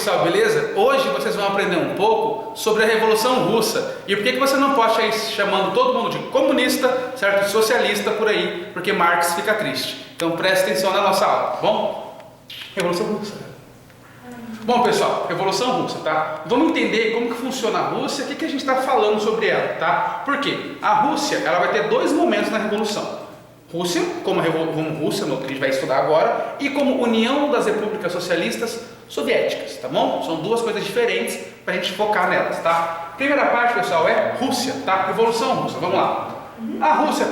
pessoal, beleza? Hoje vocês vão aprender um pouco sobre a Revolução Russa e por que você não pode sair chamando todo mundo de comunista, certo? Socialista por aí, porque Marx fica triste. Então preste atenção na nossa aula, tá bom? Revolução Russa. Bom, pessoal, Revolução Russa, tá? Vamos entender como que funciona a Rússia, o que a gente está falando sobre ela, tá? Por quê? A Rússia, ela vai ter dois momentos na Revolução. Rússia, como Rússia, no que a gente vai estudar agora, e como União das Repúblicas Socialistas Soviéticas, tá bom? São duas coisas diferentes para a gente focar nelas, tá? Primeira parte, pessoal, é Rússia, tá? Revolução Russa, vamos lá. A Rússia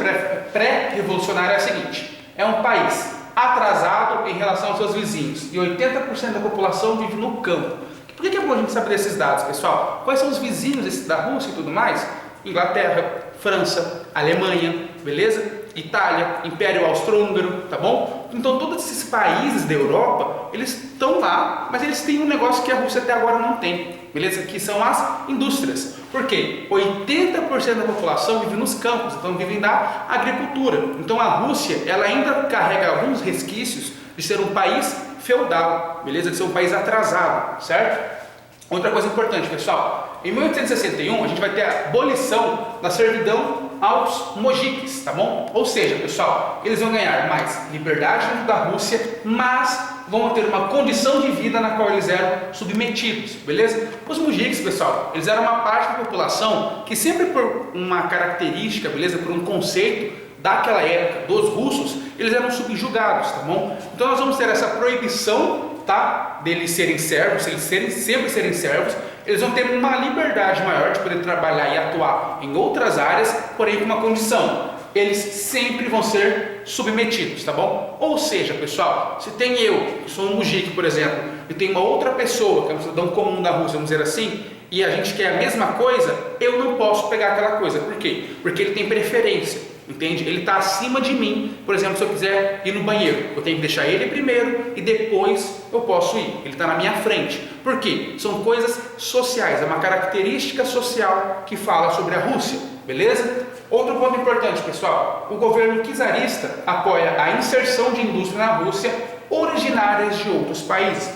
pré-revolucionária é a seguinte: é um país atrasado em relação aos seus vizinhos e 80% da população vive no campo. Por que é bom a gente saber desses dados, pessoal? Quais são os vizinhos da Rússia e tudo mais? Inglaterra, França, Alemanha, beleza? Itália, Império Austro-Húngaro, tá bom? Então todos esses países da Europa, eles estão lá, mas eles têm um negócio que a Rússia até agora não tem, beleza? Que são as indústrias. Por quê? 80% da população vive nos campos, então vivem da agricultura. Então a Rússia, ela ainda carrega alguns resquícios de ser um país feudal, beleza? De ser um país atrasado, certo? Outra coisa importante, pessoal, em 1861 a gente vai ter a abolição da servidão aos mojiques, tá bom? Ou seja, pessoal, eles vão ganhar mais liberdade dentro da Rússia, mas vão ter uma condição de vida na qual eles eram submetidos, beleza? Os mojiques, pessoal, eles eram uma parte da população que sempre por uma característica, beleza? Por um conceito daquela época dos russos, eles eram subjugados, tá bom? Então nós vamos ter essa proibição, tá? Deles serem servos, eles sempre serem servos. Eles vão ter uma liberdade maior de poder trabalhar e atuar em outras áreas, porém com uma condição: eles sempre vão ser submetidos, tá bom? Ou seja, pessoal, se tem eu, que sou um mujik, por exemplo, e tem uma outra pessoa, que é um cidadão comum da Rússia, vamos dizer assim, e a gente quer a mesma coisa, eu não posso pegar aquela coisa. Por quê? Porque ele tem preferência. Entende? Ele está acima de mim. Por exemplo, se eu quiser ir no banheiro, eu tenho que deixar ele primeiro e depois eu posso ir. Ele está na minha frente. Por quê? São coisas sociais, é uma característica social que fala sobre a Rússia, beleza? Outro ponto importante, pessoal: o governo czarista apoia a inserção de indústria na Rússia originárias de outros países.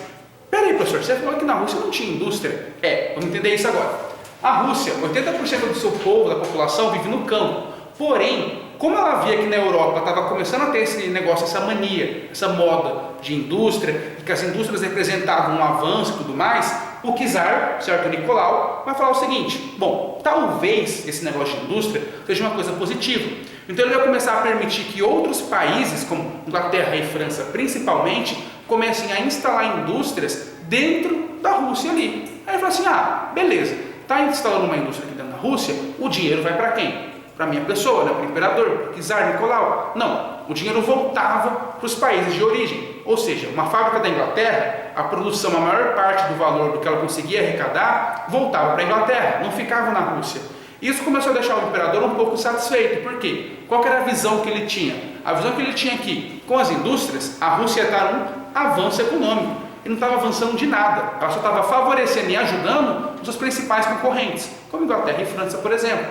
Peraí, professor, você falou que na Rússia não tinha indústria? Vamos entender isso agora. A Rússia, 80% do seu povo, da população, vive no campo. Porém, como ela via que na Europa estava começando a ter esse negócio, essa mania, essa moda de indústria, e que as indústrias representavam um avanço e tudo mais, o czar, certo, Nicolau, vai falar o seguinte: bom, talvez esse negócio de indústria seja uma coisa positiva. Então ele vai começar a permitir que outros países, como Inglaterra e França principalmente, comecem a instalar indústrias dentro da Rússia ali. Aí ele fala assim: beleza, está instalando uma indústria aqui dentro da Rússia, o dinheiro vai para quem? Para a minha pessoa, né? Para o imperador, para o czar Nicolau. Não, o dinheiro voltava para os países de origem. Ou seja, uma fábrica da Inglaterra, a produção, a maior parte do valor do que ela conseguia arrecadar, voltava para a Inglaterra, não ficava na Rússia. Isso começou a deixar o imperador um pouco satisfeito. Por quê? Qual que era a visão que ele tinha? A visão que ele tinha aqui, com as indústrias, a Rússia ia dar um avanço econômico. E não estava avançando de nada. Ela só estava favorecendo e ajudando os seus principais concorrentes, como Inglaterra e França, por exemplo.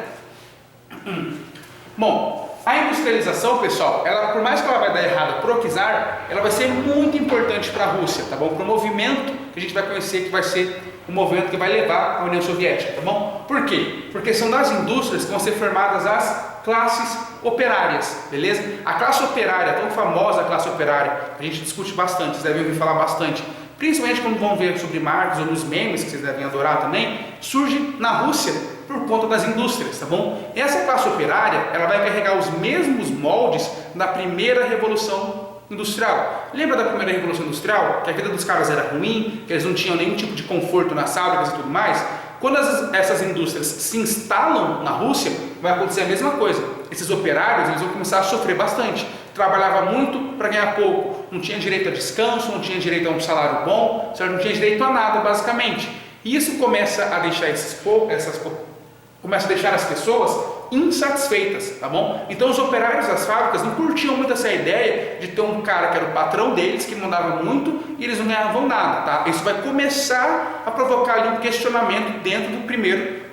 Bom, a industrialização, pessoal, ela, por mais que ela vai dar errada para o czar, ela vai ser muito importante para a Rússia, tá bom? Para o movimento que a gente vai conhecer, que vai ser o movimento que vai levar a União Soviética, tá bom? Por quê? Porque são das indústrias que vão ser formadas as classes operárias, beleza? A classe operária, tão famosa classe operária, a gente discute bastante, vocês devem ouvir falar bastante, principalmente quando vão ver sobre Marx ou nos memes, que vocês devem adorar também, surge na Rússia por conta das indústrias, tá bom? Essa classe operária, ela vai carregar os mesmos moldes da primeira revolução industrial. Lembra da primeira revolução industrial? Que a vida dos caras era ruim, que eles não tinham nenhum tipo de conforto nas fábricas e tudo mais? Quando essas indústrias se instalam na Rússia, vai acontecer a mesma coisa. Esses operários, eles vão começar a sofrer bastante. Trabalhava muito para ganhar pouco, não tinha direito a descanso, não tinha direito a um salário bom, certo? Não tinha direito a nada, basicamente. E isso começa a deixar começa a deixar as pessoas insatisfeitas, tá bom? Então os operários das fábricas não curtiam muito essa ideia de ter um cara que era o patrão deles, que mandava muito e eles não ganhavam nada, tá? Isso vai começar a provocar ali um questionamento dentro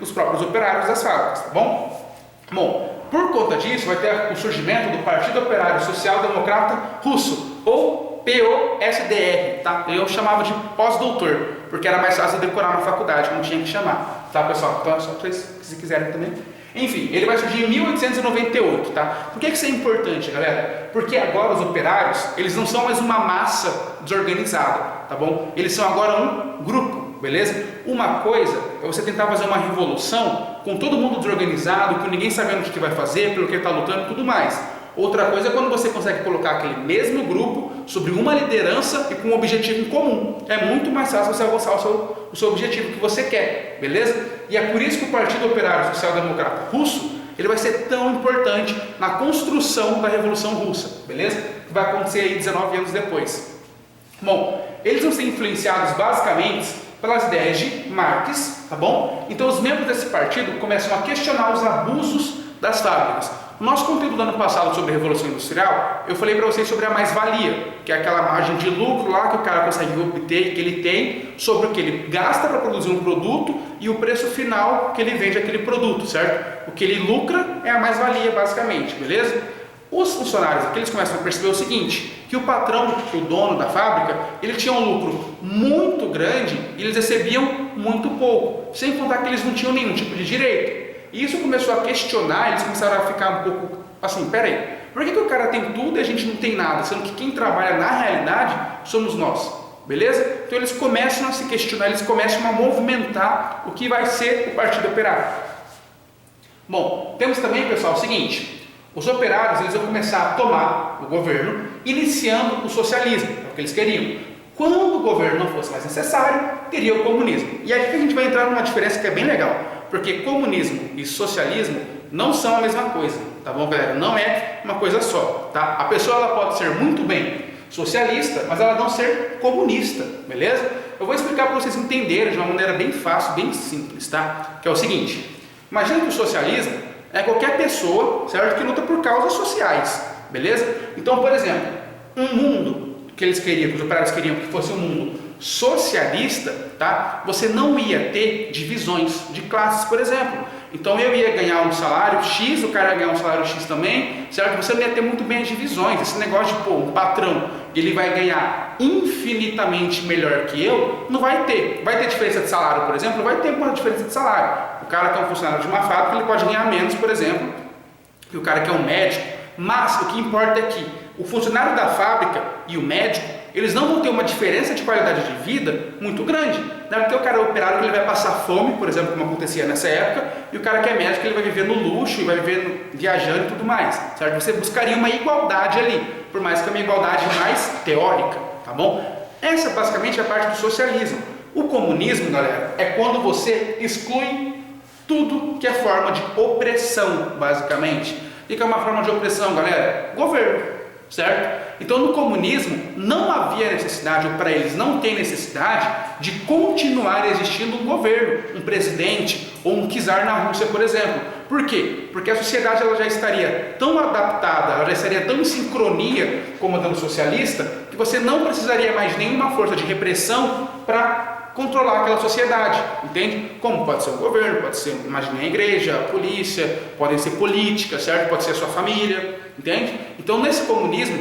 dos próprios operários das fábricas, tá bom? Bom, por conta disso vai ter o surgimento do Partido Operário Social Democrata Russo, ou POSDR, tá? Eu chamava de pós-doutor, porque era mais fácil decorar na faculdade, não tinha que chamar, tá, pessoal? Então, só para vocês, se quiserem também. Enfim, ele vai surgir em 1898, tá? Por que isso é importante, galera? Porque agora os operários, eles não são mais uma massa desorganizada, tá bom? Eles são agora um grupo, beleza? Uma coisa é você tentar fazer uma revolução com todo mundo desorganizado, com ninguém sabendo o que vai fazer, pelo que está lutando e tudo mais. Outra coisa é quando você consegue colocar aquele mesmo grupo sobre uma liderança e com um objetivo em comum. É muito mais fácil você alcançar o seu objetivo que você quer, beleza? E é por isso que o Partido Operário Social Democrata Russo, ele vai ser tão importante na construção da Revolução Russa, beleza? Que vai acontecer aí 19 anos depois. Bom, eles vão ser influenciados basicamente pelas ideias de Marx, tá bom? Então os membros desse partido começam a questionar os abusos das fábricas. No nosso conteúdo do ano passado sobre a Revolução Industrial, eu falei para vocês sobre a mais-valia, que é aquela margem de lucro lá que o cara consegue obter, que ele tem, sobre o que ele gasta para produzir um produto e o preço final que ele vende aquele produto, certo? O que ele lucra é a mais-valia, basicamente, beleza? Os funcionários aqui, eles começam a perceber o seguinte, que o patrão, que o dono da fábrica, ele tinha um lucro muito grande e eles recebiam muito pouco, sem contar que eles não tinham nenhum tipo de direito. E isso começou a questionar, eles começaram a ficar um pouco assim, peraí, por que o cara tem tudo e a gente não tem nada? Sendo que quem trabalha na realidade somos nós, beleza? Então eles começam a se questionar, eles começam a movimentar o que vai ser o Partido Operário. Bom, temos também, pessoal, o seguinte, os operários eles vão começar a tomar o governo, iniciando o socialismo, é o que eles queriam. Quando o governo não fosse mais necessário, teria o comunismo. E aqui que a gente vai entrar numa diferença que é bem legal. Porque comunismo e socialismo não são a mesma coisa, tá bom, galera? Não é uma coisa só, tá? A pessoa ela pode ser muito bem socialista, mas ela não ser comunista, beleza? Eu vou explicar para vocês entenderem de uma maneira bem fácil, bem simples, tá? Que é o seguinte, imagina que o socialismo é qualquer pessoa, certo? Que luta por causas sociais, beleza? Então, por exemplo, um mundo que eles queriam, que os operários queriam que fosse um mundo socialista, tá? Você não ia ter divisões de classes, por exemplo. Então eu ia ganhar um salário X, o cara ia ganhar um salário X também, certo? Você não ia ter muito bem as divisões. Esse negócio de, pô, um patrão, ele vai ganhar infinitamente melhor que eu, não vai ter. Vai ter diferença de salário, por exemplo? Vai ter uma diferença de salário. O cara que é um funcionário de uma fábrica, ele pode ganhar menos, por exemplo, que o cara que é um médico. Mas o que importa é que o funcionário da fábrica e o médico, eles não vão ter uma diferença de qualidade de vida muito grande, né? Porque o cara operário ele vai passar fome, por exemplo, como acontecia nessa época, e o cara que é médico ele vai viver no luxo, e vai viver viajando e tudo mais, certo? Você buscaria uma igualdade ali, por mais que é uma igualdade mais teórica, tá bom? Essa basicamente é a parte do socialismo. O comunismo, galera, é quando você exclui tudo que é forma de opressão, basicamente. O que é uma forma de opressão, galera? Governo. Certo? Então no comunismo não havia necessidade, ou para eles não tem necessidade de continuar existindo um governo, um presidente ou um czar na Rússia, por exemplo. Por quê? Porque a sociedade ela já estaria tão adaptada, ela já estaria tão em sincronia com o modelo socialista, que você não precisaria mais de nenhuma força de repressão para controlar aquela sociedade, entende? Como pode ser o governo, pode ser, imagine a igreja, a polícia, podem ser políticas, certo? Pode ser a sua família, entende? Então nesse comunismo,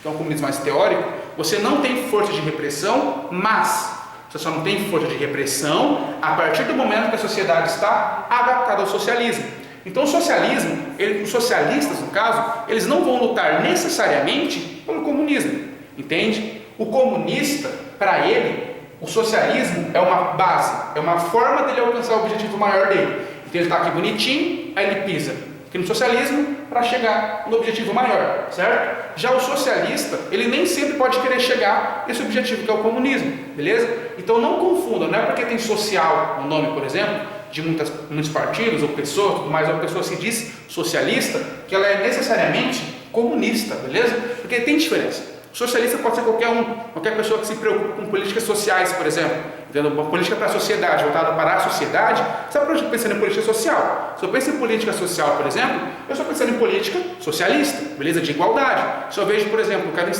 que é um comunismo mais teórico, você não tem força de repressão, mas você só não tem força de repressão a partir do momento que a sociedade está adaptada ao socialismo. Então o socialismo, os socialistas no caso, eles não vão lutar necessariamente pelo comunismo, entende? O comunista, para ele, o socialismo é uma base, é uma forma dele alcançar o objetivo maior dele. Então ele está aqui bonitinho, aí ele pisa aqui no socialismo para chegar no objetivo maior, certo? Já o socialista, ele nem sempre pode querer chegar nesse objetivo que é o comunismo, beleza? Então não confunda, não é porque tem social no nome, por exemplo, de muitos partidos ou pessoas, tudo mais, uma pessoa se diz socialista, que ela é necessariamente comunista, beleza? Porque tem diferença. Socialista pode ser qualquer pessoa que se preocupa com políticas sociais, por exemplo, entendeu? Uma política para a sociedade, voltada para a sociedade. Sabe para onde eu estou pensando em política social? Se eu penso em política social, por exemplo, eu estou pensando em política socialista, beleza? De igualdade. Se eu vejo, por exemplo, eu quero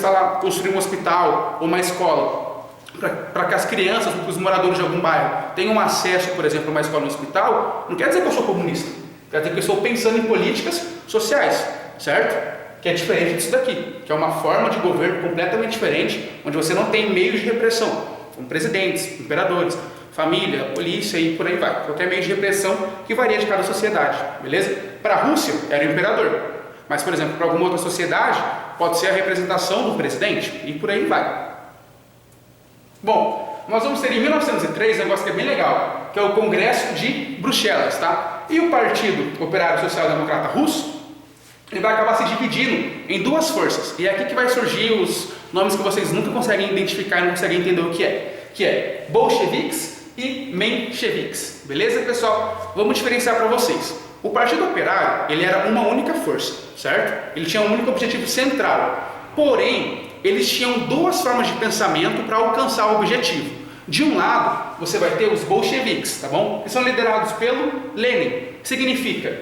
construir um hospital ou uma escola para que as crianças, os moradores de algum bairro tenham acesso, por exemplo, a uma escola ou um hospital, não quer dizer que eu sou comunista, quer dizer que eu estou pensando em políticas sociais, certo? Que é diferente disso daqui, que é uma forma de governo completamente diferente, onde você não tem meios de repressão. Como presidentes, imperadores, família, polícia e por aí vai. Qualquer meio de repressão que varia de cada sociedade, beleza? Para a Rússia, era o imperador. Mas, por exemplo, para alguma outra sociedade, pode ser a representação do presidente e por aí vai. Bom, nós vamos ter em 1903 um negócio que é bem legal, que é o Congresso de Bruxelas, tá? E o Partido Operário Social Democrata Russo, ele vai acabar se dividindo em duas forças. E é aqui que vai surgir os nomes que vocês nunca conseguem identificar e não conseguem entender o que é bolcheviques e mencheviques. Beleza, pessoal? Vamos diferenciar para vocês. O Partido Operário, ele era uma única força, certo? Ele tinha um único objetivo central. Porém, eles tinham duas formas de pensamento para alcançar o objetivo. De um lado, você vai ter os bolcheviques, tá bom? Que são liderados pelo Lenin, que significa,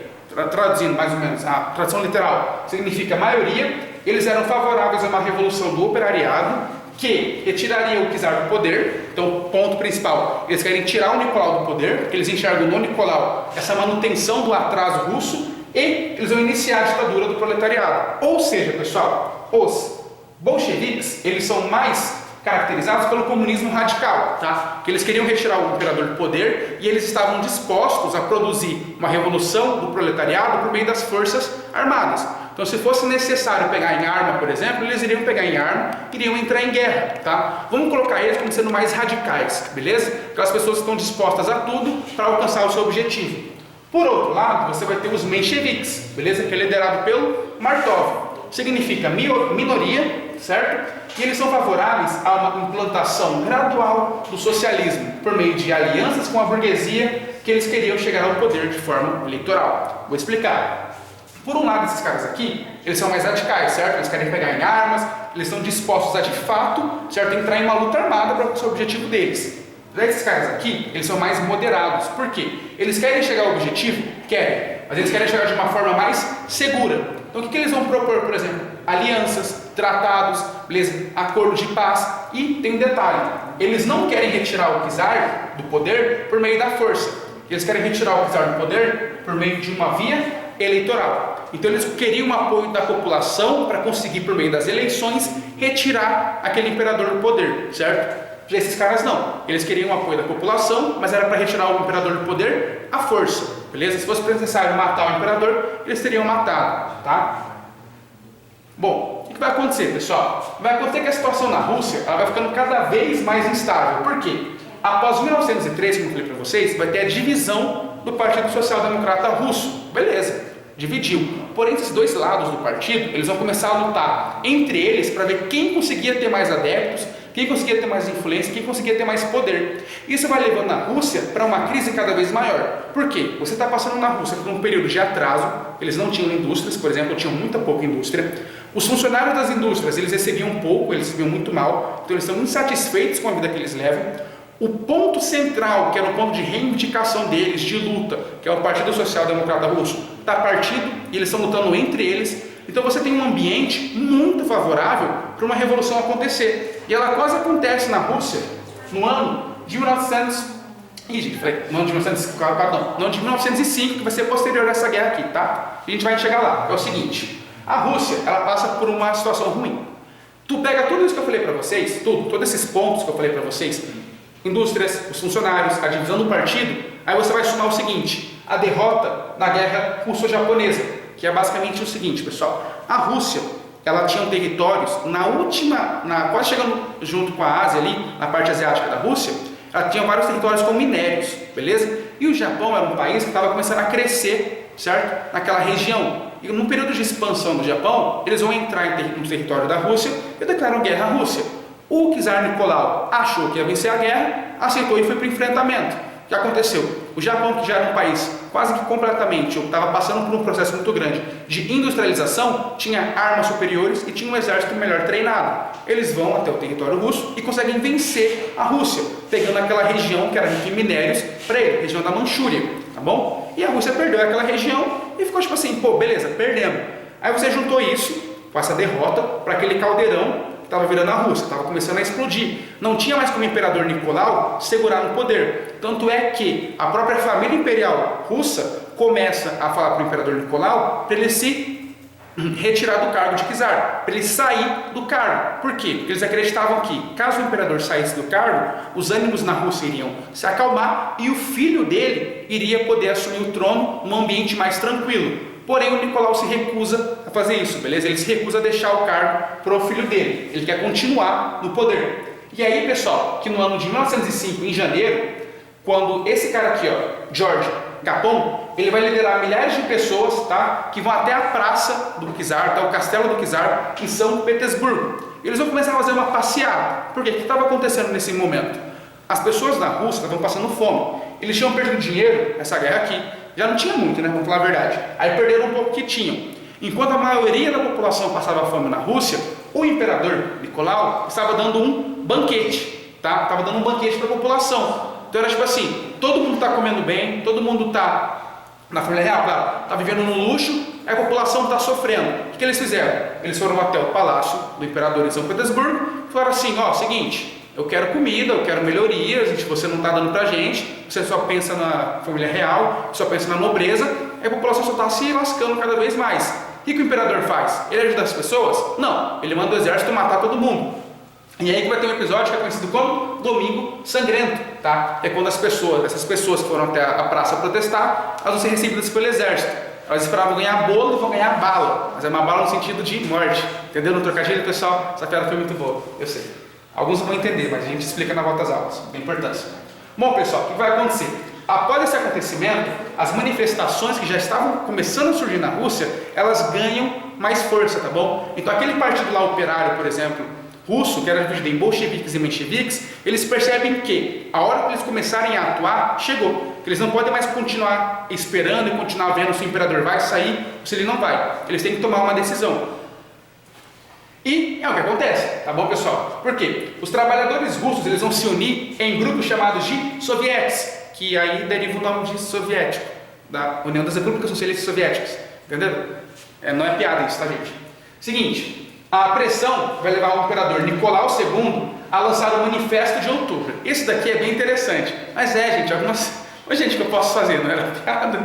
traduzindo mais ou menos, a tradução literal, significa maioria. Eles eram favoráveis a uma revolução do operariado que retiraria o czar do poder. Então, ponto principal, eles querem tirar o Nicolau do poder, porque eles enxergam no Nicolau essa manutenção do atraso russo, e eles vão iniciar a ditadura do proletariado. Ou seja, pessoal, os bolcheviques, eles são mais caracterizados pelo comunismo radical, tá? Que eles queriam retirar o imperador do poder e eles estavam dispostos a produzir uma revolução do proletariado por meio das forças armadas. Então, se fosse necessário pegar em arma, por exemplo, eles iriam pegar em arma, iriam entrar em guerra, tá? Vamos colocar eles como sendo mais radicais, beleza? Aquelas pessoas que estão dispostas a tudo para alcançar o seu objetivo. Por outro lado, você vai ter os mencheviques, beleza? Que é liderado pelo Martov. Significa minoria, certo? E eles são favoráveis a uma implantação gradual do socialismo por meio de alianças com a burguesia, que eles queriam chegar ao poder de forma eleitoral. Vou explicar. Por um lado, esses caras aqui, eles são mais radicais, certo? Eles querem pegar em armas, eles estão dispostos a, de fato, certo, entrar em uma luta armada para o objetivo deles. Já esses caras aqui, eles são mais moderados. Por quê? Eles querem chegar ao objetivo? Querem. Mas eles querem chegar de uma forma mais segura. Então, o que eles vão propor, por exemplo? Alianças, tratados, beleza? Acordo de paz. E tem um detalhe. Eles não querem retirar o czar do poder por meio da força. Eles querem retirar o czar do poder por meio de uma via eleitoral. Então, eles queriam o apoio da população para conseguir, por meio das eleições, retirar aquele imperador do poder, certo? Já esses caras não, eles queriam o apoio da população, mas era para retirar o imperador do poder à força, beleza? Se fosse necessário matar o imperador, eles teriam matado, tá? Bom, o que vai acontecer, pessoal? Vai acontecer que a situação na Rússia, ela vai ficando cada vez mais instável. Por quê? Após 1903, como eu falei para vocês, vai ter a divisão do Partido Social Democrata Russo, beleza? Dividiu. Porém, esses dois lados do partido, eles vão começar a lutar entre eles para ver quem conseguia ter mais adeptos, quem conseguia ter mais influência, quem conseguia ter mais poder. Isso vai levando a Rússia para uma crise cada vez maior. Por quê? Você está passando na Rússia por um período de atraso, eles não tinham indústrias, por exemplo, tinham muita pouca indústria. Os funcionários das indústrias, eles recebiam pouco, eles recebiam muito mal, então eles estão insatisfeitos com a vida que eles levam. O ponto central, que era o ponto de reivindicação deles, de luta, que é o Partido Social Democrata Russo, está partido e eles estão lutando entre eles. Então você tem um ambiente muito favorável para uma revolução acontecer. E ela quase acontece na Rússia no ano de 1905, que vai ser posterior a essa guerra aqui, tá? A gente vai chegar lá. É o seguinte, a Rússia, ela passa por uma situação ruim. Tu pega tudo isso que eu falei para vocês, todos esses pontos que eu falei para vocês, indústrias, os funcionários, a divisão do partido, aí você vai somar o seguinte, a derrota na guerra russo-japonesa, que é basicamente o seguinte, pessoal, a Rússia, ela tinha territórios quase chegando junto com a Ásia ali, na parte asiática da Rússia, ela tinha vários territórios com minérios, beleza? E o Japão era um país que estava começando a crescer, certo? Naquela região. E no período de expansão do Japão, eles vão entrar no território da Rússia e declaram guerra à Rússia. O czar Nicolau achou que ia vencer a guerra, aceitou e foi para o enfrentamento. O que aconteceu? O Japão, que já era um país quase que completamente, estava passando por um processo muito grande de industrialização, tinha armas superiores e tinha um exército melhor treinado. Eles vão até o território russo e conseguem vencer a Rússia, pegando aquela região que era rica em minérios para ele, região da Manchúria, tá bom? E a Rússia perdeu aquela região e ficou tipo assim, pô, beleza, perdemos. Aí você juntou isso com essa derrota para aquele caldeirão estava virando a Rússia, estava começando a explodir. Não tinha mais como o imperador Nicolau segurar no poder. Tanto é que a própria família imperial russa começa a falar para o imperador Nicolau para ele se retirar do cargo de czar, para ele sair do cargo. Por quê? Porque eles acreditavam que, caso o imperador saísse do cargo, os ânimos na Rússia iriam se acalmar e o filho dele iria poder assumir o trono num ambiente mais tranquilo. Porém, o Nicolau se recusa a fazer isso, beleza? Ele se recusa a deixar o cargo para o filho dele. Ele quer continuar no poder. E aí, pessoal, que no ano de 1905, em janeiro, quando esse cara aqui, ó, George Gapon, ele vai liderar milhares de pessoas, tá, que vão até a praça do czar, tá, o castelo do czar, em São Petersburgo. Eles vão começar a fazer uma passeada. Por quê? O que estava acontecendo nesse momento? As pessoas na Rússia estavam passando fome. Eles tinham perdido dinheiro nessa guerra aqui. Já não tinha muito, né? Vamos falar a verdade. Aí perderam um pouco que tinham. Enquanto a maioria da população passava fome na Rússia, o imperador Nicolau estava dando um banquete, tá? Estava dando um banquete para a população. Então era tipo assim, todo mundo está comendo bem, todo mundo está, na família real, claro, está vivendo no luxo, a população está sofrendo. O que eles fizeram? Eles foram até o palácio do imperador em São Petersburgo e falaram assim, ó, seguinte, eu quero comida, eu quero melhorias, você não está dando pra gente, você só pensa na família real, só pensa na nobreza, a população só está se lascando cada vez mais. O que o imperador faz? Ele ajuda as pessoas? Não, ele manda o exército matar todo mundo. E aí que vai ter um episódio que é conhecido como Domingo Sangrento, tá? É quando essas pessoas que foram até a praça protestar, elas vão ser recebidas pelo exército. Elas esperavam ganhar bolo e vão ganhar bala, mas é uma bala no sentido de morte. Entendeu? No trocadilho, pessoal, essa piada foi muito boa, eu sei. Alguns não vão entender, mas a gente explica na volta às aulas, a importância. Bom, pessoal, o que vai acontecer? Após esse acontecimento, as manifestações que já estavam começando a surgir na Rússia, elas ganham mais força, tá bom? Então aquele partido lá operário, por exemplo, russo, que era dividido em bolcheviques e mencheviques, eles percebem que a hora que eles começarem a atuar, chegou. Que eles não podem mais continuar esperando e continuar vendo se o imperador vai sair ou se ele não vai. Eles têm que tomar uma decisão. E é o que acontece, tá bom, pessoal? Por quê? Os trabalhadores russos, eles vão se unir em grupos chamados de sovietes, que aí deriva o nome de soviético, da União das Repúblicas Socialistas Soviéticas, entendeu? Não é piada isso, tá, gente? Seguinte, a pressão vai levar o imperador Nicolau II a lançar o Manifesto de Outubro. Isso daqui é bem interessante, mas gente, algumas... Ô, gente, o que eu posso fazer? Não era piada?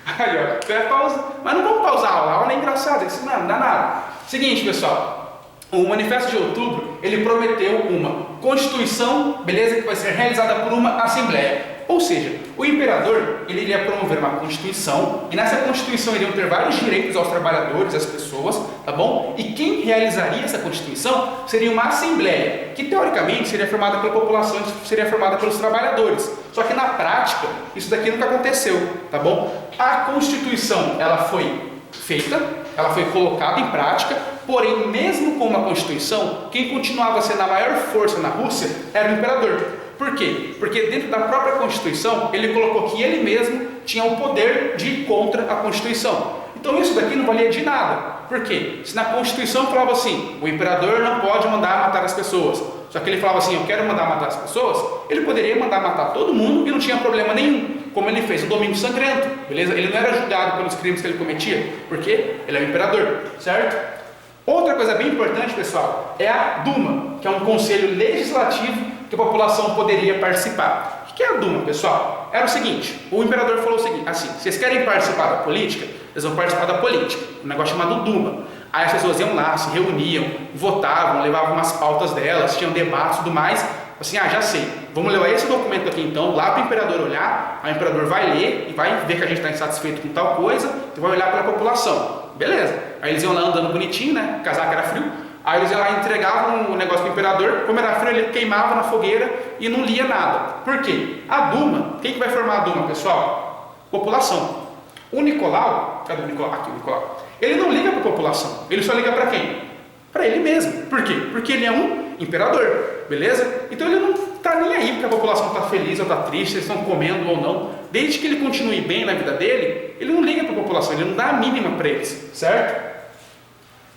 Aí, ó, até pausa. Mas não vamos pausar a aula é engraçada, isso não dá nada. Seguinte, pessoal, o Manifesto de Outubro, ele prometeu uma Constituição, beleza, que vai ser realizada por uma Assembleia. Ou seja, o imperador, ele iria promover uma Constituição, e nessa Constituição iriam ter vários direitos aos trabalhadores, às pessoas, tá bom? E quem realizaria essa Constituição seria uma Assembleia, que teoricamente seria formada pela população, seria formada pelos trabalhadores. Só que na prática, isso daqui nunca aconteceu, tá bom? A Constituição, ela foi feita, ela foi colocada em prática, porém, mesmo com uma Constituição, quem continuava sendo a maior força na Rússia era o imperador. Por quê? Porque dentro da própria Constituição, ele colocou que ele mesmo tinha o poder de ir contra a Constituição. Então isso daqui não valia de nada. Por quê? Se na Constituição falava assim, o imperador não pode mandar matar as pessoas, só que ele falava assim, eu quero mandar matar as pessoas, ele poderia mandar matar todo mundo e não tinha problema nenhum, como ele fez no Domingo Sangrento, beleza? Ele não era julgado pelos crimes que ele cometia, porque ele é o imperador, certo? Outra coisa bem importante, pessoal, é a Duma, que é um conselho legislativo que a população poderia participar. O que é a Duma, pessoal? Era o seguinte, o imperador falou o seguinte, assim, vocês querem participar da política? Eles vão participar da política, um negócio chamado Duma. Aí as pessoas iam lá, se reuniam, votavam, levavam umas pautas delas, tinham debates e tudo mais. Assim, já sei, vamos levar esse documento aqui então, lá para o imperador olhar, aí o imperador vai ler e vai ver que a gente está insatisfeito com tal coisa e vai olhar pela população. Beleza. Aí eles iam lá andando bonitinho, né? O casaco era frio. Aí eles iam lá e entregavam o negócio para o imperador. Como era frio, ele queimava na fogueira e não lia nada. Por quê? A Duma, quem que vai formar a Duma, pessoal? População. O Nicolau, cadê o Nicolau? Aqui o Nicolau. Ele não liga para a população. Ele só liga para quem? Para ele mesmo. Por quê? Porque ele é um imperador, beleza? Então ele não está nem aí porque a população está feliz ou está triste, se eles estão comendo ou não. Desde que ele continue bem na vida dele, ele não liga para a população, ele não dá a mínima para eles, certo?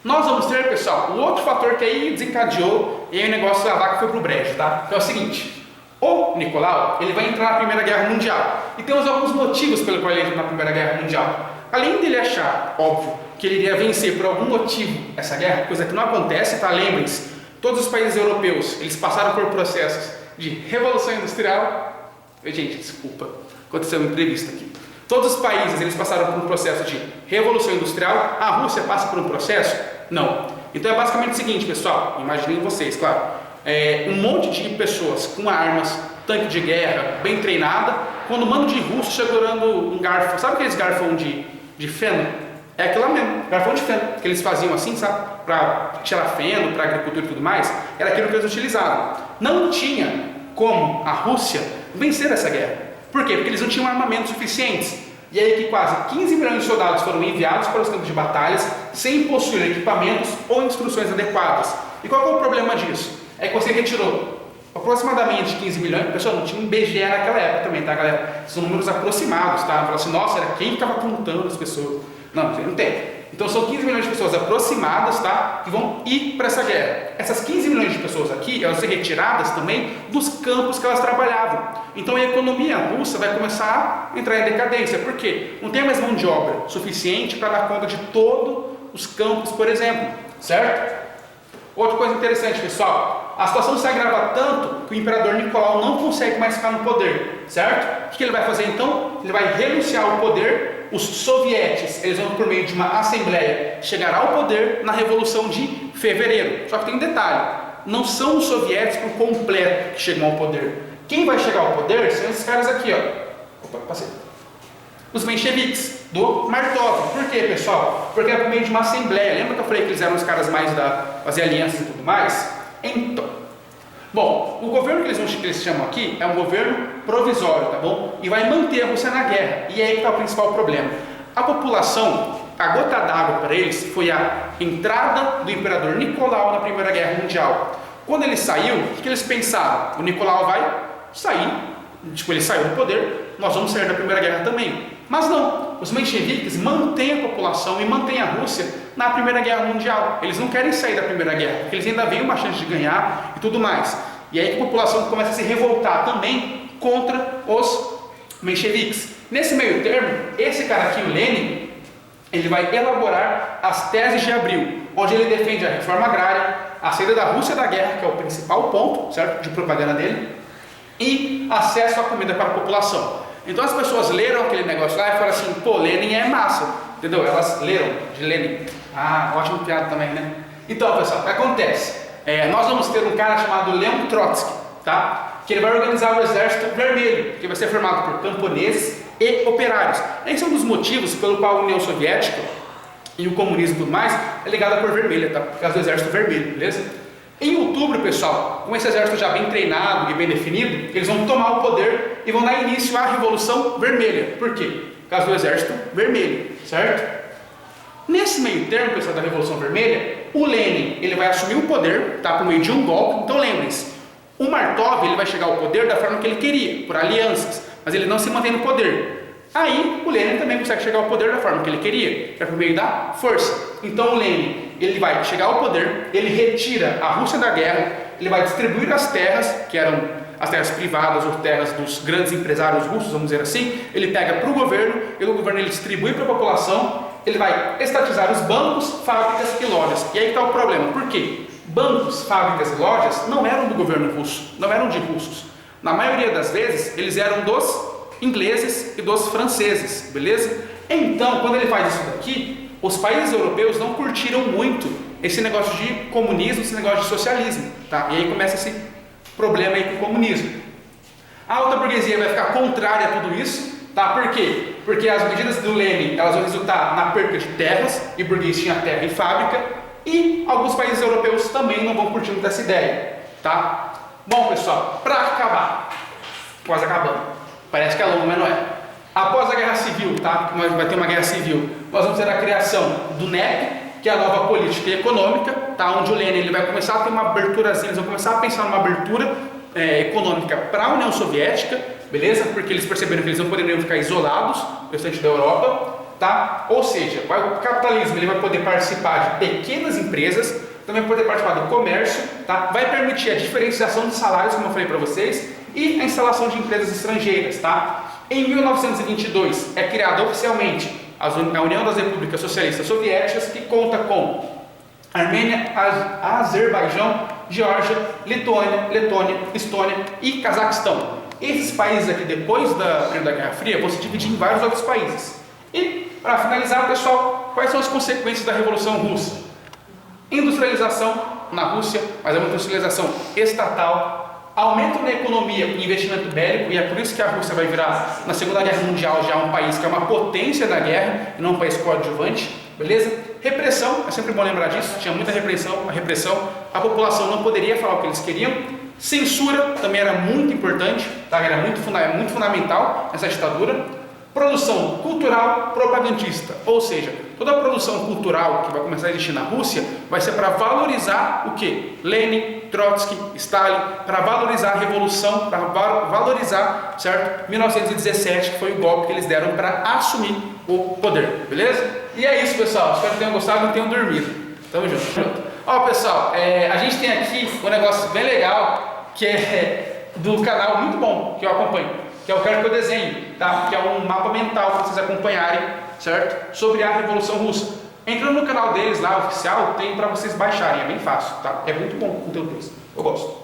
Nós vamos ter, pessoal, o outro fator que aí desencadeou e aí o negócio da vaca foi pro brejo, tá? Que é o seguinte, o Nicolau, ele vai entrar na Primeira Guerra Mundial e temos alguns motivos pelo qual ele entra na Primeira Guerra Mundial. Além dele achar, óbvio, que ele iria vencer por algum motivo essa guerra, coisa que não acontece, tá? Lembrem-se, todos os países europeus, eles passaram por processos de revolução industrial. Gente, desculpa, aconteceu um imprevisto aqui. Todos os países eles passaram por um processo de revolução industrial. A Rússia passa por um processo? Não. Então é basicamente o seguinte, pessoal, imaginem vocês, claro, um monte de pessoas com armas, tanque de guerra, bem treinada, quando um mano de russo segurando um garfo, sabe aqueles garfão de feno? É aquilo lá mesmo, garfão de feno, que eles faziam assim, sabe, para tirar feno, para agricultura e tudo mais, era aquilo que eles utilizavam. Não tinha como a Rússia vencer essa guerra. Por quê? Porque eles não tinham armamentos suficientes. E aí que quase 15 milhões de soldados foram enviados para os campos de batalhas sem possuir equipamentos ou instruções adequadas. E qual é o problema disso? É que você retirou aproximadamente 15 milhões, pessoal, não tinha um IBGE naquela época também, tá, galera? São números aproximados, tá? Fala assim, nossa, era quem estava contando as pessoas? Não, não tem. Então são 15 milhões de pessoas aproximadas, tá? Que vão ir para essa guerra. Essas 15 milhões de pessoas aqui, elas vão ser retiradas também dos campos que elas trabalhavam. Então a economia russa vai começar a entrar em decadência. Por quê? Não tem mais mão de obra suficiente para dar conta de todos os campos, por exemplo. Certo? Outra coisa interessante, pessoal. A situação se agrava tanto que o imperador Nicolau não consegue mais ficar no poder. Certo? O que ele vai fazer então? Ele vai renunciar ao poder. Os sovietes, eles vão por meio de uma assembleia chegar ao poder na Revolução de Fevereiro. Só que tem um detalhe, não são os sovietes por completo que chegam ao poder. Quem vai chegar ao poder são esses caras aqui, ó. Opa, passei. Os mencheviques, do Martov. Por quê, pessoal? Porque é por meio de uma assembleia. Lembra que eu falei que eles eram os caras mais da fazer alianças e tudo mais? Então, bom, o governo que eles chamam aqui é um governo provisório, tá bom? E vai manter a Rússia na guerra. E aí que está o principal problema. A população, a gota d'água para eles foi a entrada do imperador Nicolau na Primeira Guerra Mundial. Quando ele saiu, o que eles pensaram? O Nicolau vai sair, tipo, ele saiu do poder, nós vamos sair da Primeira Guerra também. Mas não, os mencheviques mantêm a população e mantêm a Rússia na Primeira Guerra Mundial. Eles não querem sair da Primeira Guerra, porque eles ainda veem uma chance de ganhar e tudo mais. E aí que a população começa a se revoltar também contra os mencheviques. Nesse meio termo, esse cara aqui, o Lenin, ele vai elaborar as teses de Abril, onde ele defende a reforma agrária, a saída da Rússia da guerra, que é o principal ponto, certo, de propaganda dele, e acesso à comida para a população. Então as pessoas leram aquele negócio lá e falaram assim, pô, Lenin é massa, entendeu? Elas leram de Lenin. Ah, ótimo piada também, né? Então, pessoal, o que acontece? Nós vamos ter um cara chamado Leon Trotsky, tá? Que ele vai organizar o Exército Vermelho, que vai ser formado por camponeses e operários. Esse é um dos motivos pelo qual a União Soviética e o comunismo e tudo mais é ligado à cor vermelha, tá? Por causa do Exército Vermelho, beleza? Em outubro, pessoal, com esse exército já bem treinado e bem definido, eles vão tomar o poder e vão dar início à Revolução Vermelha. Por quê? Por causa do Exército Vermelho, certo? Nesse meio termo, pessoal, da Revolução Vermelha, o Lenin ele vai assumir o poder, tá, por meio de um golpe. Então lembrem-se, o Martov ele vai chegar ao poder da forma que ele queria, por alianças, mas ele não se mantém no poder. Aí o Lenin também consegue chegar ao poder da forma que ele queria, que é por meio da força. Então o Lenin ele vai chegar ao poder, ele retira a Rússia da guerra, ele vai distribuir as terras, que eram as terras privadas ou terras dos grandes empresários russos, vamos dizer assim, ele pega para o governo, e o governo ele distribui para a população, ele vai estatizar os bancos, fábricas e lojas. E aí está o problema, por quê? Bancos, fábricas e lojas não eram do governo russo, não eram de russos. Na maioria das vezes, eles eram dos ingleses e dos franceses, beleza? Então, quando ele faz isso daqui, os países europeus não curtiram muito esse negócio de comunismo, esse negócio de socialismo, tá? E aí começa esse problema aí com o comunismo. A alta burguesia vai ficar contrária a tudo isso, tá? Por quê? Porque as medidas do Lenin, elas vão resultar na perda de terras, e burguês tinha terra e fábrica, e alguns países europeus também não vão curtir muito essa ideia, tá? Bom, pessoal, para acabar, quase acabando, parece que é longo, mas não é. Após a Guerra Civil, tá? Vai ter uma Guerra Civil, nós vamos ter a criação do NEP, que é a nova política econômica, tá? Onde o Lenin ele vai começar a ter uma aberturazinha, eles vão começar a pensar numa abertura econômica para a União Soviética, beleza? Porque eles perceberam que eles não poderiam ficar isolados do restante da Europa, tá? Ou seja, o capitalismo ele vai poder participar de pequenas empresas, também poder participar do comércio, tá? Vai permitir a diferenciação de salários, como eu falei para vocês, e a instalação de empresas estrangeiras, tá? Em 1922 é criada oficialmente a União das Repúblicas Socialistas Soviéticas, que conta com Armênia, Azerbaijão, Geórgia, Lituânia, Letônia, Estônia e Cazaquistão. esses países aqui, depois da Guerra Fria, vão se dividir em vários outros países. E, para finalizar, pessoal, quais são as consequências da Revolução Russa? Industrialização na Rússia, mas é uma industrialização estatal, aumento na economia e investimento bélico, e é por isso que a Rússia vai virar, na Segunda Guerra Mundial, já um país que é uma potência na guerra, e não um país coadjuvante, beleza? Repressão, é sempre bom lembrar disso, tinha muita repressão, a população não poderia falar o que eles queriam. Censura também era muito importante, tá? Era muito fundamental nessa ditadura. Produção cultural propagandista, ou seja, toda a produção cultural que vai começar a existir na Rússia vai ser para valorizar o que? Lenin, Trotsky, Stalin, para valorizar a revolução, para valorizar, certo? 1917, que foi o golpe que eles deram para assumir o poder, beleza? E é isso, pessoal, espero que tenham gostado e tenham dormido. Tamo junto. Ó, pessoal, a gente tem aqui um negócio bem legal, que é do canal muito bom, que eu acompanho, que é o Quero Que Eu Desenhe, tá? Que é um mapa mental para vocês acompanharem, certo? Sobre a Revolução Russa. Entrando no canal deles lá, oficial, tem para vocês baixarem, é bem fácil, tá? É muito bom o conteúdo deles, eu gosto.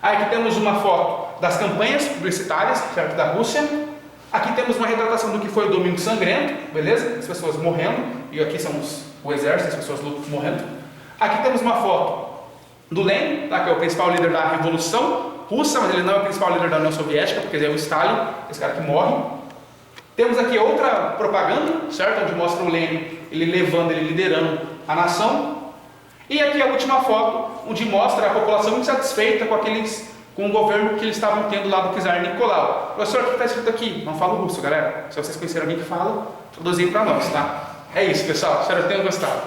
Aí aqui temos uma foto das campanhas publicitárias, certo? Da Rússia. Aqui temos uma retratação do que foi o Domingo Sangrento, beleza? As pessoas morrendo, e aqui são o exército, as pessoas morrendo. Aqui temos uma foto do Lenin, tá? Que é o principal líder da Revolução Russa, mas ele não é o principal líder da União Soviética, porque ele é o Stalin, esse cara que morre. Temos aqui outra propaganda, certo? Onde mostra o Lenin, ele liderando a nação. E aqui a última foto, onde mostra a população insatisfeita com o governo que eles estavam tendo lá do czar Nicolau. Professor, o que está escrito aqui? Não falo russo, galera. Se vocês conhecerem alguém que fala, traduzir para nós, tá? É isso, pessoal. Espero que tenham gostado.